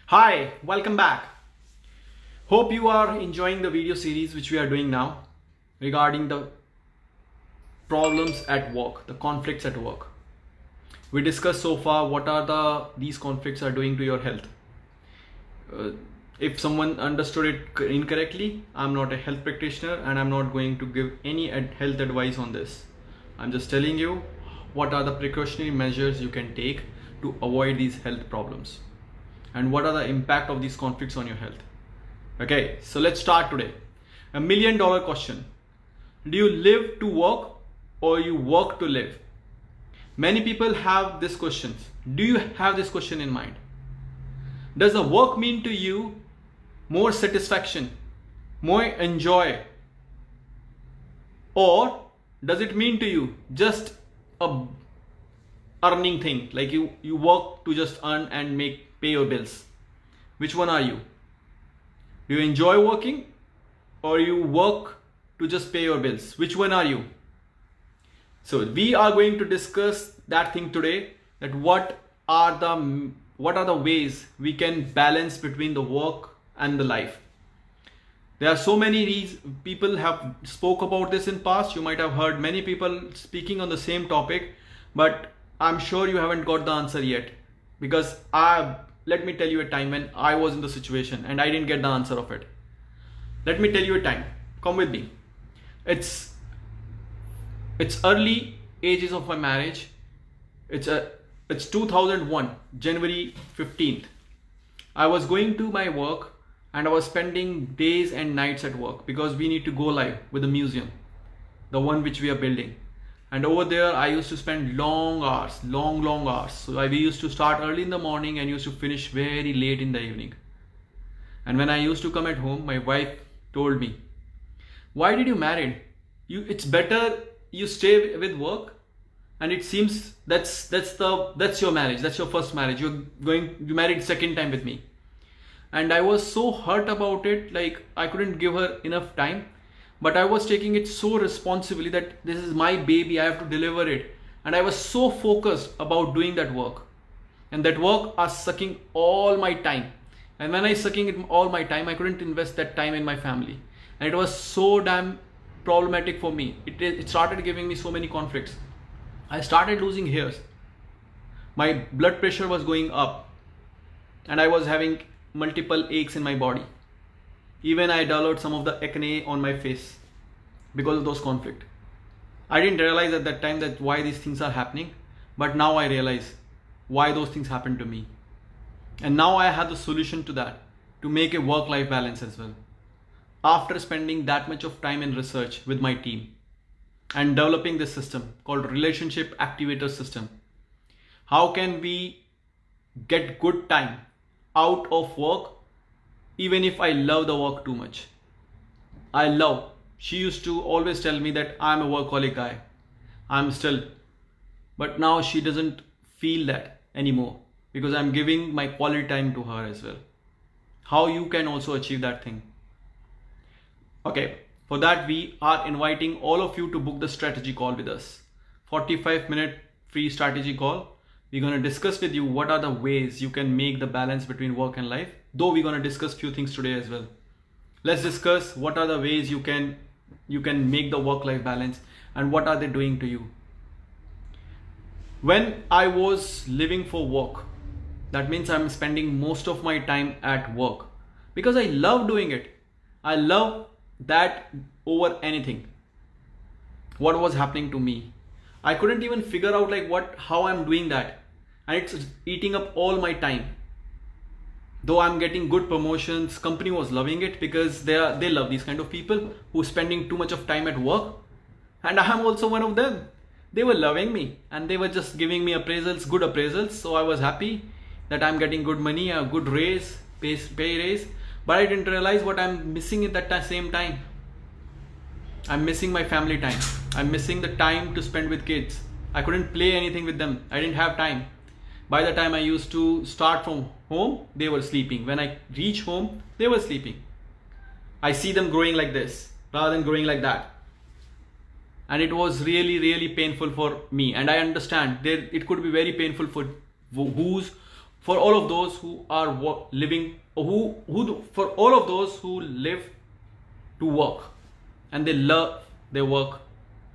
Hi, welcome back. Hope you are enjoying the video series which we are doing now regarding the problems at work, the conflicts at work. We discussed so far what are these conflicts are doing to your health. If someone understood it incorrectly, I'm not a health practitioner and I'm not going to give any health advice on this. I'm just telling you what are the precautionary measures you can take to avoid these health problems and what are the impact of these conflicts on your health. Okay, so let's start today. $1 million question. Do you live to work or you work to live? Many people have this question. Do you have this question in mind? Does the work mean to you more satisfaction, more enjoy, or does it mean to you just a earning thing, like you work to just earn and pay your bills? Which one are you? Do you enjoy working or you work to just pay your bills? Which one are you? So we are going to discuss that thing today, that what are the ways we can balance between the work and the life. There are so many people have spoke about this in past. You might have heard many people speaking on the same topic, but I'm sure you haven't got the answer yet, because let me tell you a time when I was in the situation and I didn't get the answer of it. Let me tell you a time. Come with me. It's early ages of my marriage. It's 2001, January 15th. I was going to my work and I was spending days and nights at work because we need to go live with the museum, the one which we are building. And over there, I used to spend long hours. So we used to start early in the morning and used to finish very late in the evening. And when I used to come at home, my wife told me, "Why did you marry? It's better you stay with work." And it seems that's your marriage. That's your first marriage. You married second time with me. And I was so hurt about it. Like, I couldn't give her enough time. But I was taking it so responsibly that this is my baby, I have to deliver it. And I was so focused about doing that work. And that work was sucking all my time. And when I sucking all my time, I couldn't invest that time in my family. And it was so damn problematic for me. It started giving me so many conflicts. I started losing hairs. My blood pressure was going up. And I was having multiple aches in my body. Even I developed some of the acne on my face because of those conflicts. I didn't realize at that time that why these things are happening, but now I realize why those things happened to me. And now I have the solution to that, to make a work-life balance as well. After spending that much of time in research with my team and developing this system called Relationship Activator System, how can we get good time out of work even if I love the work too much? She used to always tell me that I'm a workaholic guy. But now she doesn't feel that anymore because I'm giving my quality time to her as well. How you can also achieve that thing? Okay, for that we are inviting all of you to book the strategy call with us. 45-minute free strategy call. We're going to discuss with you what are the ways you can make the balance between work and life. Though we're going to discuss few things today as well. Let's discuss what are the ways you can make the work-life balance and what are they doing to you. When I was living for work, that means I'm spending most of my time at work because I love doing it. I love that over anything. What was happening to me? I couldn't even figure out how I'm doing that, and it's eating up all my time. Though I'm getting good promotions, company was loving it because they love these kind of people who are spending too much of time at work, and I am also one of them. They were loving me and they were just giving me good appraisals. So I was happy that I'm getting good money, a good raise, pay raise. But I didn't realize what I'm missing at that same time. I'm missing my family time. I'm missing the time to spend with kids. I couldn't play anything with them. I didn't have time. By the time I used to start from home, they were sleeping. When I reach home, they were sleeping. I see them growing like this rather than growing like that. And it was really painful for me. And I understand it could be very painful for for all of those who are living, for all of those who live to work and they love their work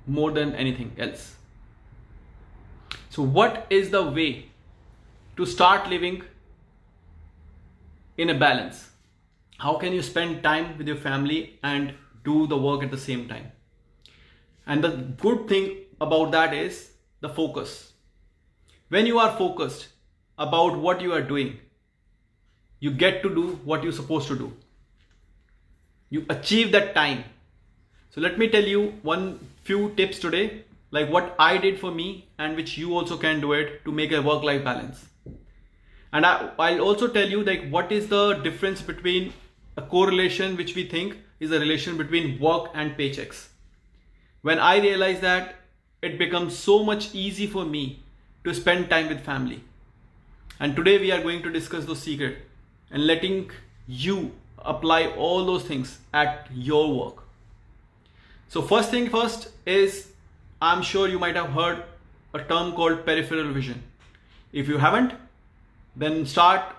more than anything else. So what is the way to start living in a balance? How can you spend time with your family and do the work at the same time? And the good thing about that is the focus. When you are focused about what you are doing, you get to do what you're supposed to do. You achieve that time. So let me tell you few tips today, like what I did for me and which you also can do it to make a work-life balance. And I'll also tell you like what is the difference between a correlation which we think is a relation between work and paychecks. When I realized that, it becomes so much easy for me to spend time with family. And today we are going to discuss those secrets and letting you apply all those things at your work. So first thing first is, I'm sure you might have heard a term called peripheral vision. If you haven't, then start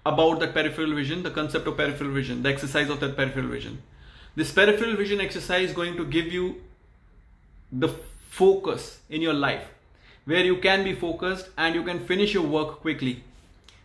about that peripheral vision, the concept of peripheral vision, the exercise of that peripheral vision. This peripheral vision exercise is going to give you the focus in your life, where you can be focused and you can finish your work quickly,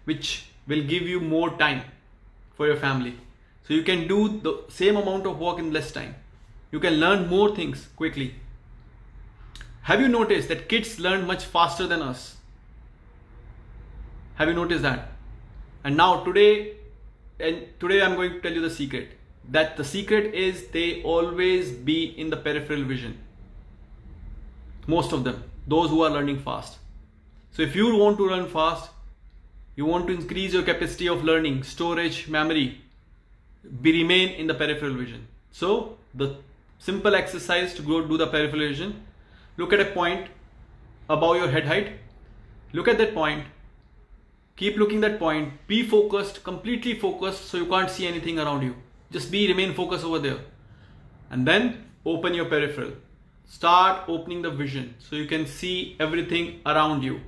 which will give you more time for your family. So you can do the same amount of work in less time. You can learn more things quickly. Have you noticed that kids learn much faster than us? Have you noticed that? And now today I'm going to tell you the secret. That the secret is they always be in the peripheral vision. Most of them, those who are learning fast. So if you want to learn fast, you want to increase your capacity of learning, storage, memory, remain in the peripheral vision. So the simple exercise to go do the peripheral vision, look at a point above your head height, look at that point, keep looking at that point, be focused, completely focused, so you can't see anything around you. Just remain focused over there. And then open your peripheral. Start opening the vision so you can see everything around you.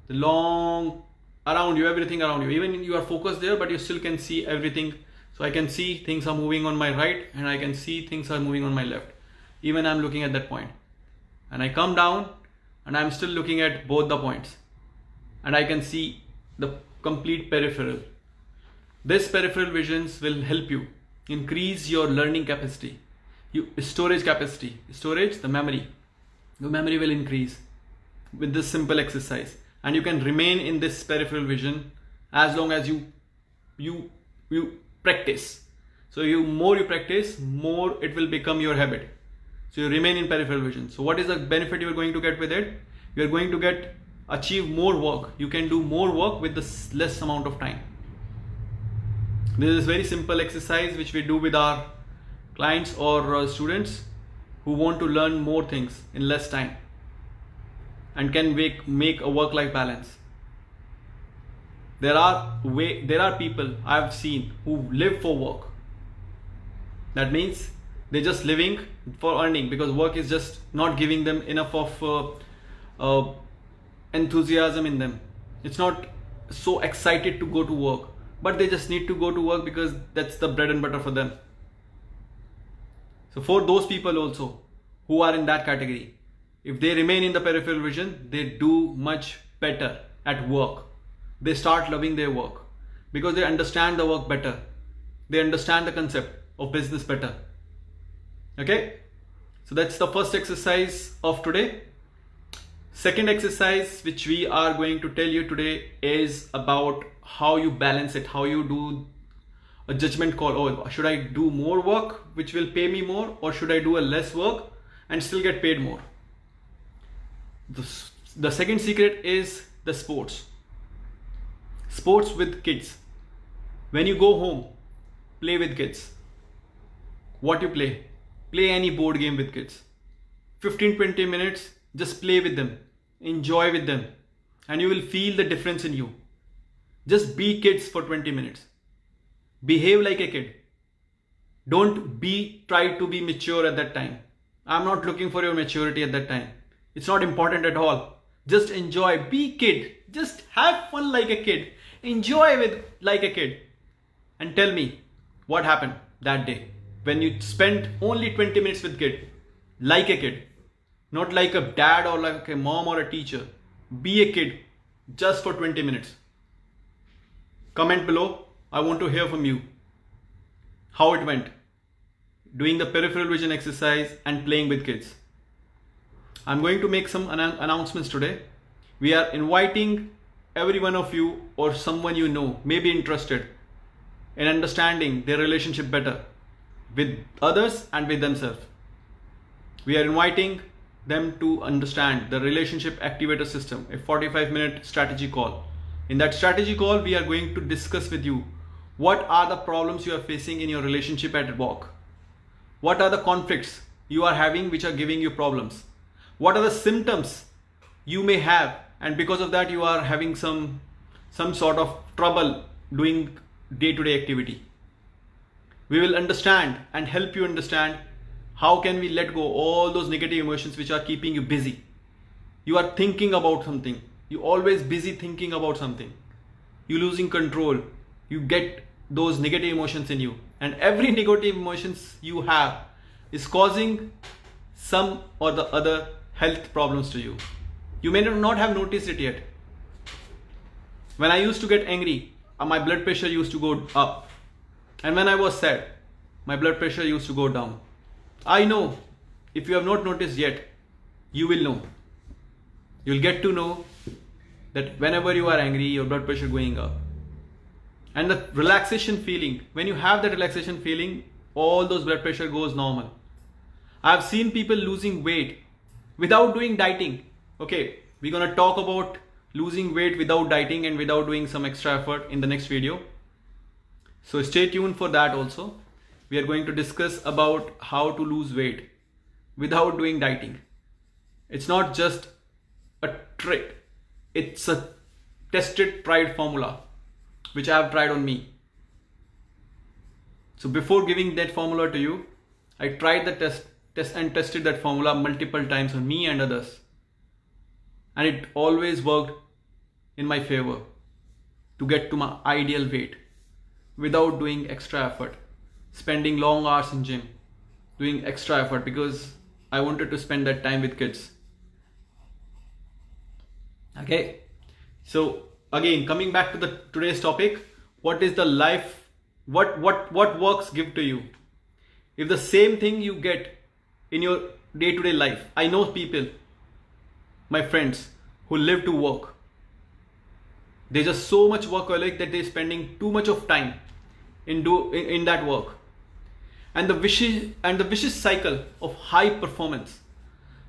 The long around you, everything around you. Even you are focused there, but you still can see everything. So I can see things are moving on my right and I can see things are moving on my left. Even I'm looking at that point. And I come down and I'm still looking at both the points. And I can see the complete peripheral. This peripheral visions will help you increase your learning capacity, storage capacity, the memory. Your memory will increase with this simple exercise, and you can remain in this peripheral vision as long as you practice. So more you practice, more it will become your habit. So you remain in peripheral vision. So what is the benefit you are going to get with it? You are going to achieve more work. You can do more work with the less amount of time. This is very simple exercise which we do with our clients or students who want to learn more things in less time and can make a work-life balance. There are people I've seen who live for work. That means they're just living for earning because work is just not giving them enough of enthusiasm in them. It's not so excited to go to work, but they just need to go to work because that's the bread and butter for them. So for those people also who are in that category, if they remain in the peripheral vision, they do much better at work. They start loving their work because they understand the work better. They understand the concept of business better. Okay, so that's the first exercise of today. Second exercise which we are going to tell you today is about how you balance it, how you do a judgment call. Oh, should I do more work which will pay me more, or should I do a less work and still get paid more? The second secret is the sports with kids. When you go home, play with kids. What you play any board game with kids. 15-20 minutes, just play with them, enjoy with them, and you will feel the difference in you. Just be kids for 20 minutes. Behave like a kid. Don't try to be mature at that time. I'm not looking for your maturity at that time. It's not important at all. Just enjoy, be kid, just have fun like a kid, enjoy with like a kid. And tell me what happened that day when you spent only 20 minutes with kid, like a kid, not like a dad or like a mom or a teacher. Be a kid just for 20 minutes. Comment below. I want to hear from you how it went doing the peripheral vision exercise and playing with kids. I'm going to make some announcements today. We are inviting every one of you or someone you know may be interested in understanding their relationship better with others and with themselves. We are inviting them to understand the relationship activator system, a 45-minute strategy call. In that strategy call, we are going to discuss with you what are the problems you are facing in your relationship at work. What are the conflicts you are having which are giving you problems? What are the symptoms you may have, and because of that you are having some sort of trouble doing day-to-day activity. We will understand and help you understand how can we let go all those negative emotions which are keeping you busy. You are thinking about something. You always busy thinking about something. You losing control. You get those negative emotions in you. And every negative emotions you have is causing some or the other health problems to you. You may not have noticed it yet. When I used to get angry, my blood pressure used to go up. And when I was sad, my blood pressure used to go down. I know, if you have not noticed yet, you will know. You'll get to know that whenever you are angry, your blood pressure going up. And the relaxation feeling, when you have that relaxation feeling, all those blood pressure goes normal. I've seen people losing weight without doing dieting. Okay, we're gonna talk about losing weight without dieting and without doing some extra effort in the next video. So stay tuned for that also. We are going to discuss about how to lose weight without doing dieting. It's not just a trick. It's a tested, tried formula, which I have tried on me. So before giving that formula to you, I tried the test and tested that formula multiple times on me and others. And it always worked in my favor to get to my ideal weight without doing extra effort, spending long hours in gym, doing extra effort because I wanted to spend that time with kids. Okay, so again, coming back to today's topic, what is the life, what works give to you? If the same thing you get in your day-to-day life, I know people, my friends, who live to work. They're just so much workaholic that they're spending too much of time in that work. And the vicious cycle of high performance.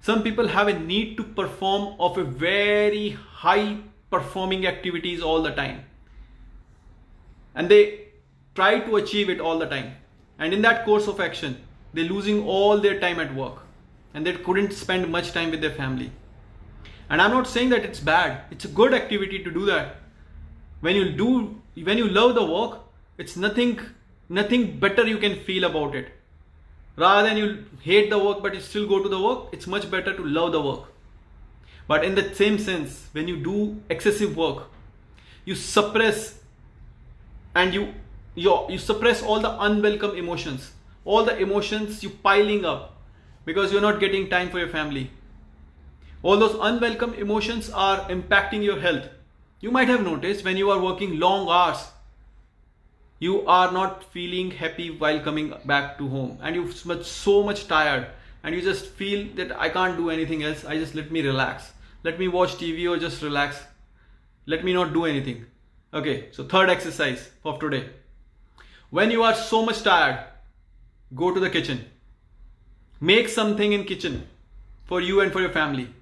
Some people have a need to perform of a very high performing activities all the time. And they try to achieve it all the time. And in that course of action, they're losing all their time at work. And they couldn't spend much time with their family. And I'm not saying that it's bad. It's a good activity to do that. When you love the work, it's nothing better you can feel about it. Rather than you hate the work but you still go to the work, it's much better to love the work. But in the same sense, when you do excessive work, you suppress and you suppress all the unwelcome emotions, all the emotions you piling up because you're not getting time for your family. All those unwelcome emotions are impacting your health. You might have noticed when you are working long hours, you are not feeling happy while coming back to home and you're so much tired and you just feel that I can't do anything else. Let me relax. Let me watch TV or just relax. Let me not do anything. Okay, so third exercise of today. When you are so much tired, go to the kitchen. Make something in kitchen for you and for your family.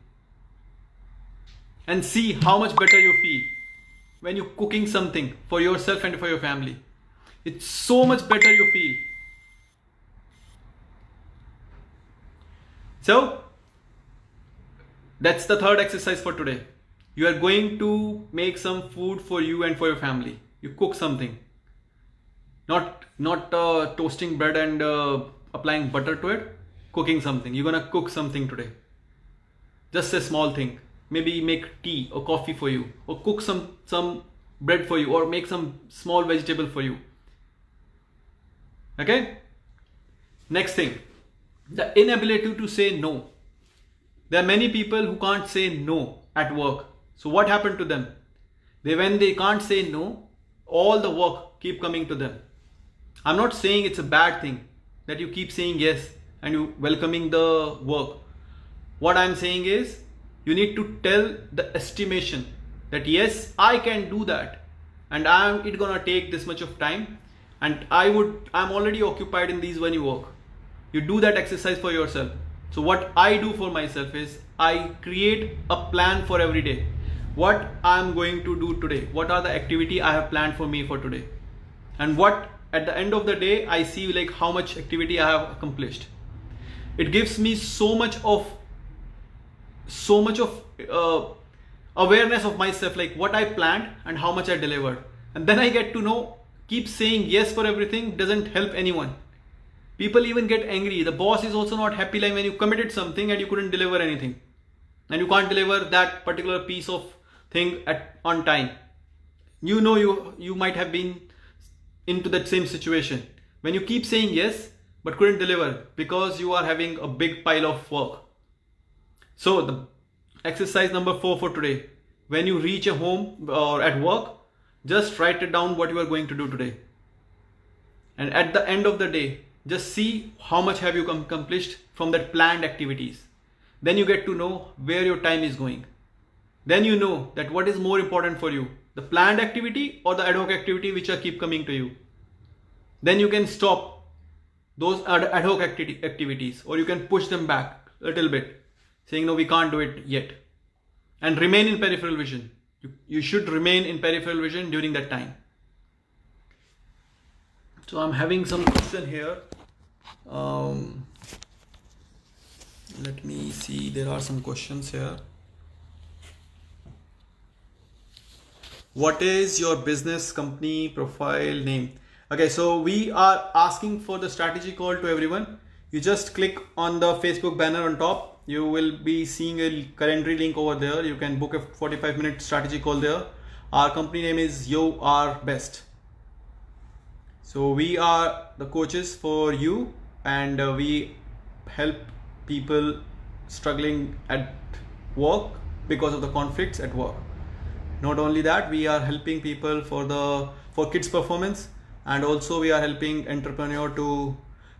And see how much better you feel when you're cooking something for yourself and for your family. It's so much better you feel. So, that's the third exercise for today. You are going to make some food for you and for your family. You cook something. Not toasting bread and applying butter to it. Cooking something. You're gonna cook something today. Just a small thing. maybe make tea or coffee for you, or cook some bread for you, or make some small vegetable for you. Okay? Next thing, the inability to say no. There are many people who can't say no at work. So what happened to them? When they can't say no, all the work keep coming to them. I'm not saying it's a bad thing that you keep saying yes and you welcoming the work. What I'm saying is you need to tell the estimation that yes, I can do that, and it's gonna take this much of time, and I'm already occupied in these when you work. You do that exercise for yourself. So what I do for myself is I create a plan for every day. What I'm going to do today, what are the activity I have planned for me for today, and what at the end of the day I see like how much activity I have accomplished. It gives me so much of awareness of myself, like what I planned and how much I delivered. And then I get to know, keep saying yes for everything doesn't help anyone. People even get angry. The boss is also not happy, like when you committed something and you couldn't deliver anything, and you can't deliver that particular piece of thing on time. You know, you might have been into that same situation when you keep saying yes but couldn't deliver because you are having a big pile of work. So the exercise number 4 for today, when you reach a home or at work, just write it down what you are going to do today, and at the end of the day just see how much have you accomplished from that planned activities. Then you get to know where your time is going. Then you know that what is more important for you, the planned activity or the ad hoc activity which are keep coming to you. Then you can stop those ad hoc activities, or you can push them back a little bit, saying no, we can't do it yet, and remain in peripheral vision. You should remain in peripheral vision during that time. So I'm having some question here. Let me see, there are some questions here. What is your business company profile name? Okay, so we are asking for the strategy call to everyone. You just click on the Facebook banner on top. You will be seeing a calendar link over there. You can book a 45-minute strategy call there. Our company name is You Are Best. So we are the coaches for you, and we help people struggling at work because of the conflicts at work. Not only that, we are helping people for kids performance, and also we are helping entrepreneur to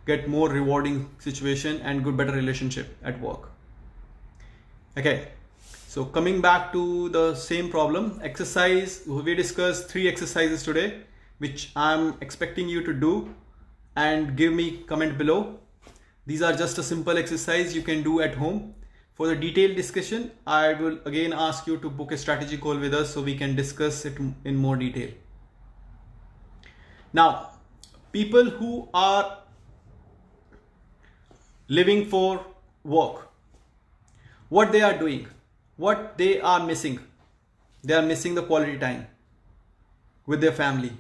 get more rewarding situation and better relationship at work. Okay, so coming back to the same problem, exercise, we discussed 3 exercises today, which I'm expecting you to do and give me comment below. These are just a simple exercise you can do at home. For the detailed discussion, I will again ask you to book a strategy call with us so we can discuss it in more detail. Now, people who are living for work, what they are doing, what they are missing, they are missing the quality time with their family.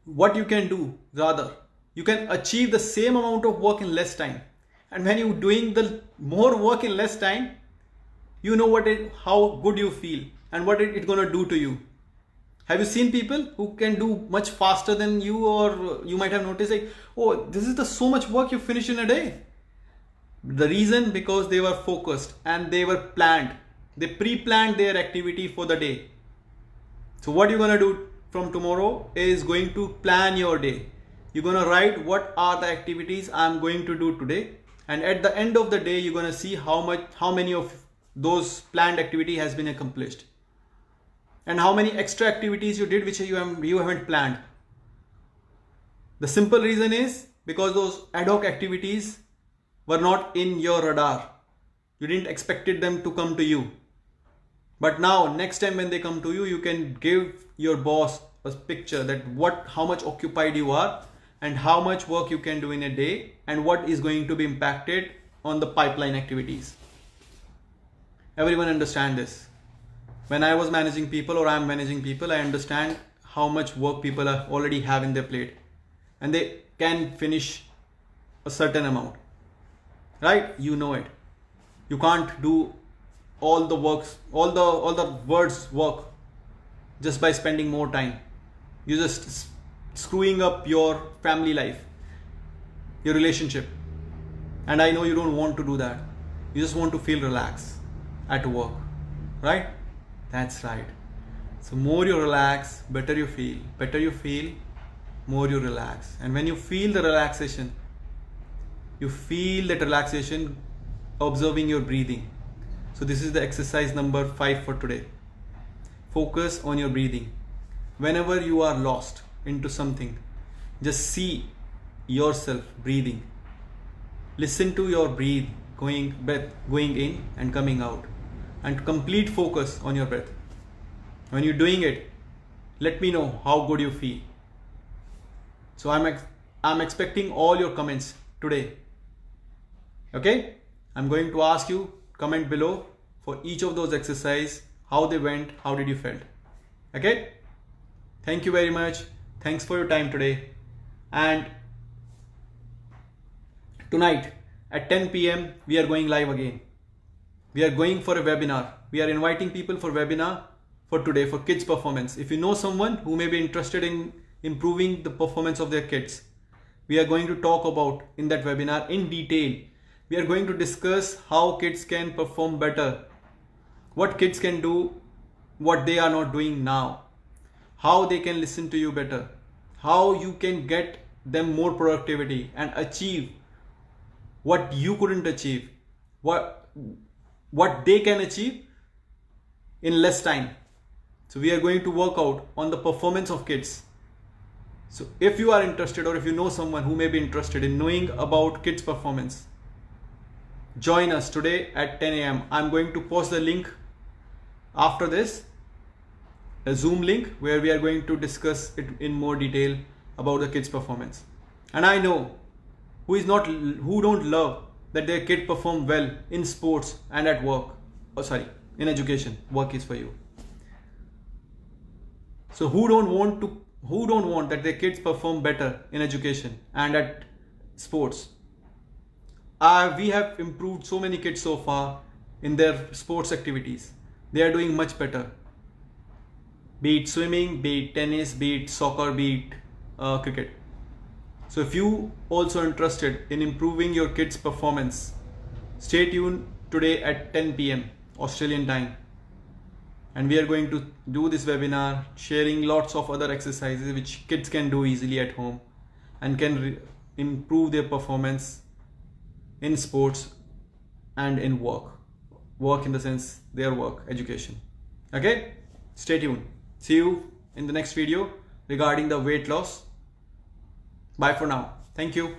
What you can do, rather, you can achieve the same amount of work in less time. And when you're doing the more work in less time, you know how good you feel and what it's gonna do to you. Have you seen people who can do much faster than you, or you might have noticed like, oh, this is so much work you finish in a day. The reason, because they were focused and they were planned. They pre-planned their activity for the day. So what you're gonna do from tomorrow is going to plan your day. You're gonna write what are the activities I'm going to do today, and at the end of the day you're gonna see how many of those planned activity has been accomplished, and how many extra activities you did which you haven't planned. The simple reason is because those ad hoc activities were not in your radar. You didn't expected them to come to you. But now next time when they come to you, you can give your boss a picture that how much occupied you are and how much work you can do in a day and what is going to be impacted on the pipeline activities. Everyone understand this. When I was managing people, or I am managing people, I understand how much work people already have in their plate, and they can finish a certain amount, right? You know it. You can't do all the words work just by spending more time. You're just screwing up your family life, your relationship. And I know you don't want to do that. You just want to feel relaxed at work, right? That's right. So more you relax, better you feel. Better you feel, more you relax. And when you feel the relaxation, you feel that relaxation observing your breathing. So this is the exercise number 5 for today. Focus on your breathing. Whenever you are lost into something, just see yourself breathing. Listen to your breath going in and coming out, and complete focus on your breath. When you're doing it, let me know how good you feel. So I'm expecting all your comments today. Okay? I'm going to ask you comment below for each of those exercises, how they went, how did you felt. Okay? Thank you very much. Thanks for your time today. And tonight at 10 p.m. we are going live again. We are going for a webinar. We are inviting people for webinar for today for kids performance. If you know someone who may be interested in improving the performance of their kids, we are going to talk about in that webinar in detail. We are going to discuss how kids can perform better, what kids can do, what they are not doing now, how they can listen to you better, how you can get them more productivity and achieve what you couldn't achieve, what they can achieve in less time. So we are going to work out on the performance of kids. So if you are interested, or if you know someone who may be interested in knowing about kids performance, join us today at 10 a.m. I'm going to post the link after this, a Zoom link where we are going to discuss it in more detail about the kids performance. And I know who don't love that their kid perform well in sports and at work. In education. Work is for you. So who don't want that their kids perform better in education and at sports? We have improved so many kids so far in their sports activities. They are doing much better. Be it swimming, be it tennis, be it soccer, be it cricket. So if you also interested in improving your kids' performance, stay tuned today at 10 p.m. Australian time. And we are going to do this webinar sharing lots of other exercises which kids can do easily at home and can improve their performance in sports and in work. Work in the sense their work, education. Okay? Stay tuned. See you in the next video regarding the weight loss. Bye for now. Thank you.